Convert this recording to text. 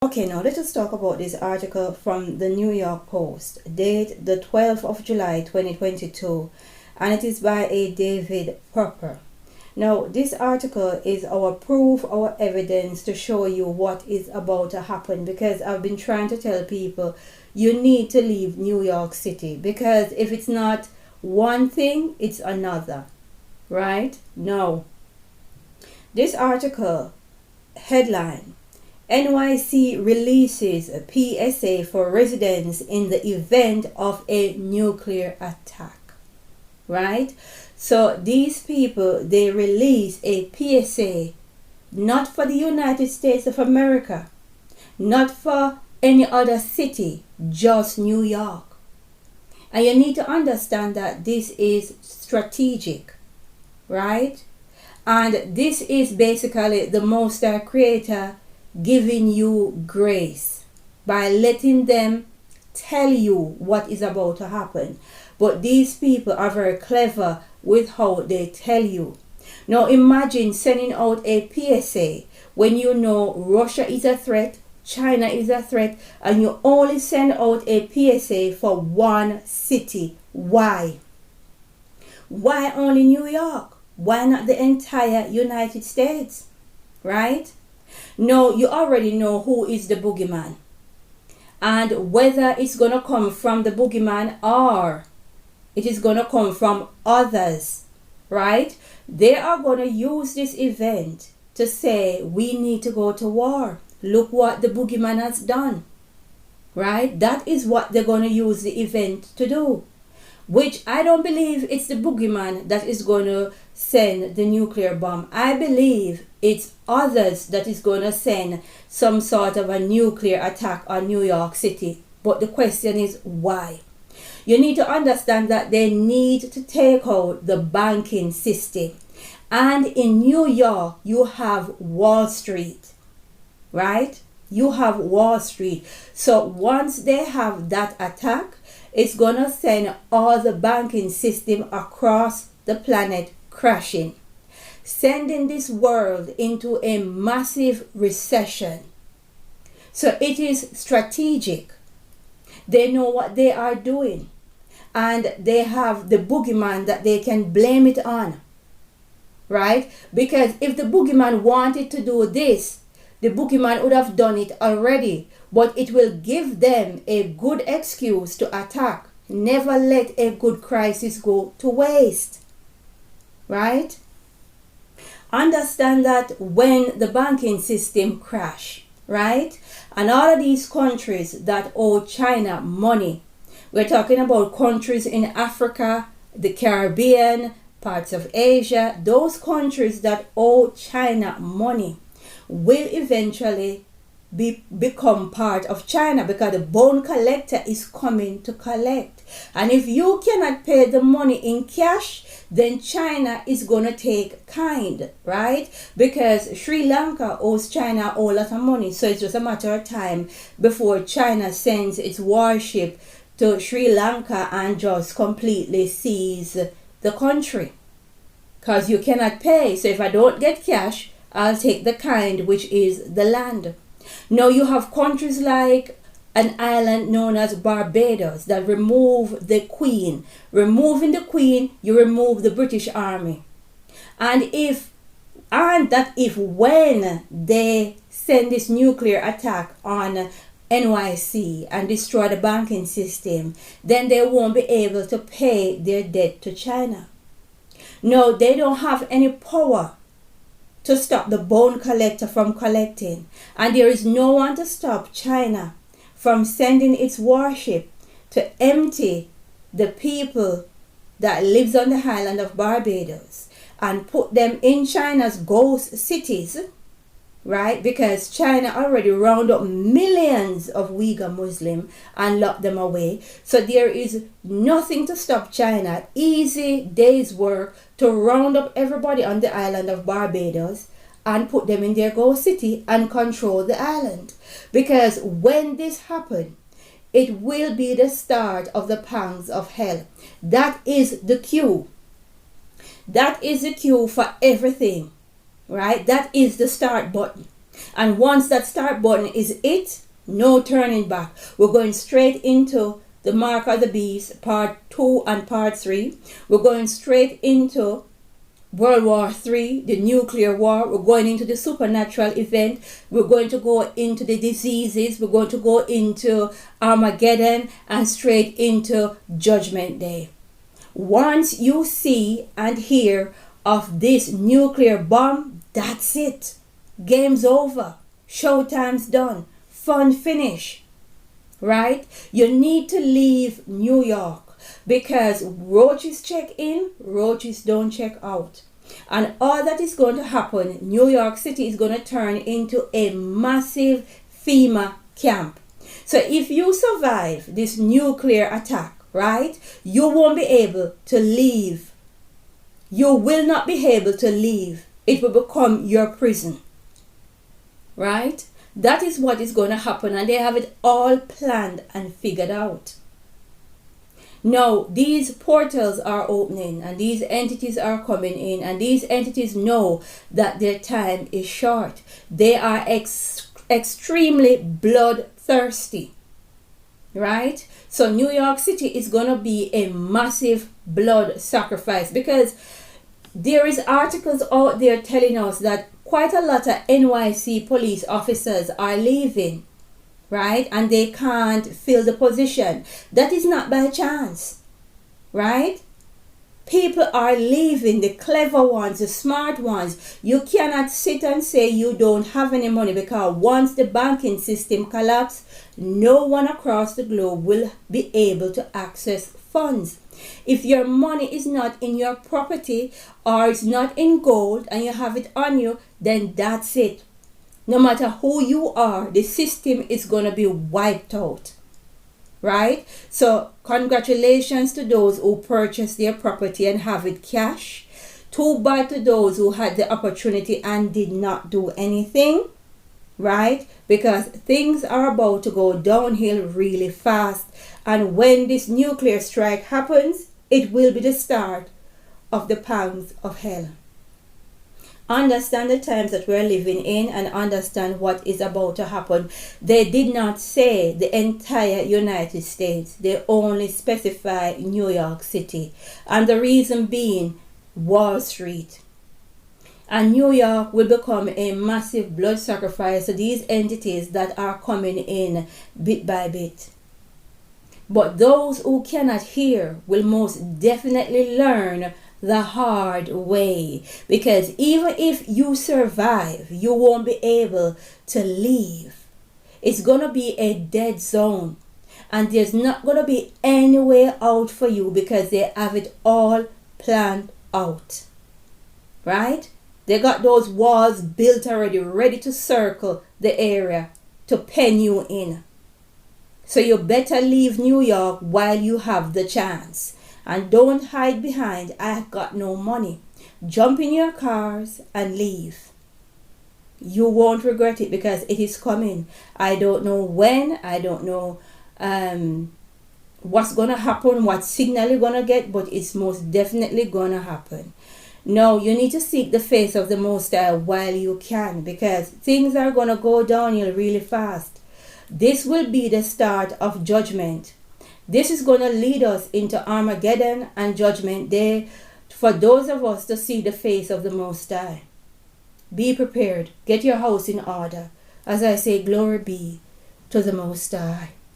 Okay, now let us talk about this article from the New York Post, date the 12th of July 2022, and it is by a David Popper. Now, this article is our proof, our evidence to show you what is about to happen, because I've been trying to tell people you need to leave New York City, because if it's not one thing, it's another, right? Now, this article headline: NYC releases a PSA for residents in the event of a nuclear attack. Right? So these people, they release a PSA not for the United States of America, not for any other city, just New York. And you need to understand that this is strategic, right? And this is basically the Most High Creator giving you grace by letting them tell you what is about to happen. But these people are very clever with how they tell you. Now imagine sending out a PSA when you know Russia is a threat, China is a threat, and you only send out a PSA for one city. Why? Why only New York? Why not the entire United States? Right? No, you already know who is the boogeyman. And whether it's going to come from the boogeyman or it is going to come from others, right? They are going to use this event to say, we need to go to war. Look what the boogeyman has done, right? That is what they're going to use the event to do. Which I don't believe it's the boogeyman that is going to send the nuclear bomb. I believe it's others that is going to send some sort of a nuclear attack on New York City. But the question is why? You need to understand that they need to take out the banking system. And in New York, you have Wall Street, right? You have Wall Street. So once they have that attack, it's going to send all the banking system across the planet crashing, sending this world into a massive recession. So it is strategic. They know what they are doing, and they have the boogeyman that they can blame it on, right? Because if the boogeyman wanted to do this, the boogeyman would have done it already, but it will give them a good excuse to attack. Never let a good crisis go to waste, right? Understand that when the banking system crash, right? And all of these countries that owe China money, we're talking about countries in Africa, the Caribbean, parts of Asia, those countries that owe China money will eventually become part of China, because the bone collector is coming to collect. And if you cannot pay the money in cash, then China is going to take kind, right? Because Sri Lanka owes China a whole lot of money. So it's just a matter of time before China sends its warship to Sri Lanka and just completely seize the country. Because you cannot pay. So if I don't get cash, I'll take the kind, which is the land. Now you have countries like an island known as Barbados that remove the Queen. Removing the Queen, you remove the British Army. And if when they send this nuclear attack on NYC and destroy the banking system, then they won't be able to pay their debt to China. No, they don't have any power to stop the bone collector from collecting. And there is no one to stop China from sending its warship to empty the people that lives on the island of Barbados and put them in China's ghost cities, right? Because China already round up millions of Uyghur Muslims and locked them away. So there is nothing to stop China. Easy day's work to round up everybody on the island of Barbados and put them in their ghost city and control the island. Because when this happens, it will be the start of the pangs of hell. That is the cue. That is the cue for everything, right? That is the start button. And once that start button is hit, no turning back. We're going straight into the Mark of the Beast, part 2 and part 3. We're going straight into World War III, the nuclear war. We're going into the supernatural event. We're going to go into the diseases. We're going to go into Armageddon and straight into Judgment Day. Once you see and hear of this nuclear bomb, that's it. Game's over. Showtime's done. Fun finish. Right? You need to leave New York, because roaches check in, roaches don't check out. And all that is going to happen, New York City is going to turn into a massive FEMA camp. So if you survive this nuclear attack, right, you won't be able to leave. You will not be able to leave. It will become your prison. Right? That is what is going to happen, and they have it all planned and figured out. Now, these portals are opening and these entities are coming in, and these entities know that their time is short. They are extremely bloodthirsty. Right? So New York City is going to be a massive blood sacrifice, because there is articles out there telling us that quite a lot of NYC police officers are leaving, right? And they can't fill the position. That is not by chance, right? People are leaving, the clever ones, the smart ones. You cannot sit and say you don't have any money, because once the banking system collapses, no one across the globe will be able to access funds. If your money is not in your property or it's not in gold and you have it on you, then that's it. No matter who you are, the system is going to be wiped out. Right? So congratulations to those who purchased their property and have it cash. Too bad to those who had the opportunity and did not do anything. Right? Because things are about to go downhill really fast. And when this nuclear strike happens, it will be the start of the pangs of hell. Understand the times that we're living in and understand what is about to happen. They did not say the entire United States. They only specify New York City. And the reason being Wall Street. And New York will become a massive blood sacrifice to these entities that are coming in bit by bit. But those who cannot hear will most definitely learn the hard way. Because even if you survive, you won't be able to leave. It's going to be a dead zone. And there's not going to be any way out for you, because they have it all planned out. Right? They got those walls built already, ready to circle the area to pen you in. So you better leave New York while you have the chance. And don't hide behind, "I've got no money." Jump in your cars and leave. You won't regret it, because it is coming. I don't know when. I don't know what's going to happen, what signal you're going to get, but it's most definitely going to happen. No, you need to seek the face of the Most High while you can, because things are going to go downhill really fast. This will be the start of judgment. This is going to lead us into Armageddon and Judgment Day for those of us to see the face of the Most High. Be prepared. Get your house in order. As I say, glory be to the Most High.